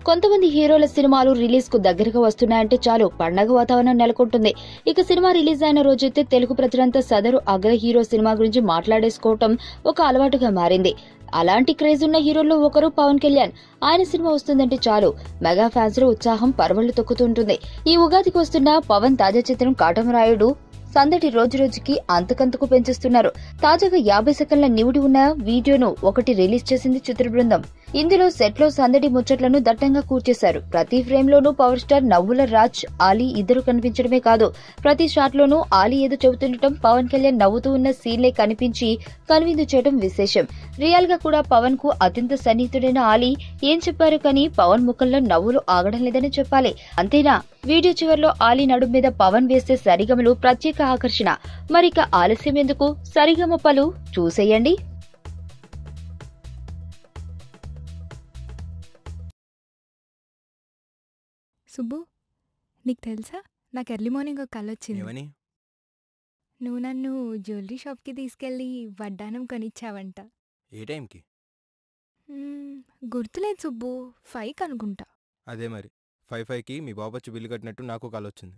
కొంతమంది హీరోల సినిమాలు రిలీజ్ కు దగ్గరగా వస్తున్నాయంటే చాలు పండగ వాతావరణం నెలకొంటుంది. ఇక సినిమా రిలీజ్ అయిన రోజైతే తెలుగు ప్రజలంతా సదరు అగ్ర హీరో సినిమా గురించి మాట్లాడేసుకోవటం ఒక అలవాటుగా మారింది. అలాంటి క్రేజ్ ఉన్న హీరోల్లో ఒకరు పవన్ కళ్యాణ్. ఆయన సినిమా వస్తుందంటే చాలు మెగా ఫ్యాన్స్ లో ఉత్సాహం పరవళ్లు తొక్కుతుంటుంది. ఈ ఉగాదికి వస్తున్న పవన్ తాజా చిత్రం కాటమరాయుడు సందడి రోజురోజుకి అంతకంతకు పెంచేస్తున్నారు. తాజాగా 50 సెకండ్ల నివుడి ఉన్న వీడియోను ఒకటి రిలీజ్ చేసింది చిత్ర బృందం. ఇందులో సెట్ లో సందడి ముచ్చట్లను దట్టంగా కూర్చేశారు. ప్రతి ఫ్రేమ్ లోనూ పవర్ స్టార్ నవ్వుల రాజ్, ఆలీ ఇద్దరు కనిపించడమే కాదు, ప్రతి షాట్ లోనూ ఆలీ ఏదో చెబుతుండటం, పవన్ కళ్యాణ్ నవ్వుతూ ఉన్న సీన్లే కనిపించి కనువిందు చేయడం విశేషం. రియల్ గా కూడా పవన్ కు అత్యంత సన్నిహితుడైన ఆలీ ఏం చెప్పారు కానీ పవన్ ముఖంలో నవ్వులు ఆగడం లేదని చెప్పాలి. అంతేనా, వీడియో చివర్లో ఆలీ నడుం మీద పవన్ వేసే సరిగమలు ప్రత్యేక ఆకర్షణ. మరిక ఆలస్యం ఎందుకు, సరిగమపలు చూసేయండి. సుబ్బు, నీకు తెలుసా, నాకు ఎర్లీ మార్నింగ్ ఒక కల వచ్చింది. ఏమని? నువ్వు నన్ను జ్యువెలరీ షాప్కి తీసుకెళ్ళి వడ్డానం కొనిచ్చావంట. ఏ టైంకి? గుర్తులేదు సుబ్బు, 5 అనుకుంటా. అదే మరి 5కి మీ బాబు వచ్చి బిల్లు కట్టినట్టు నాకు కాల్ వచ్చింది.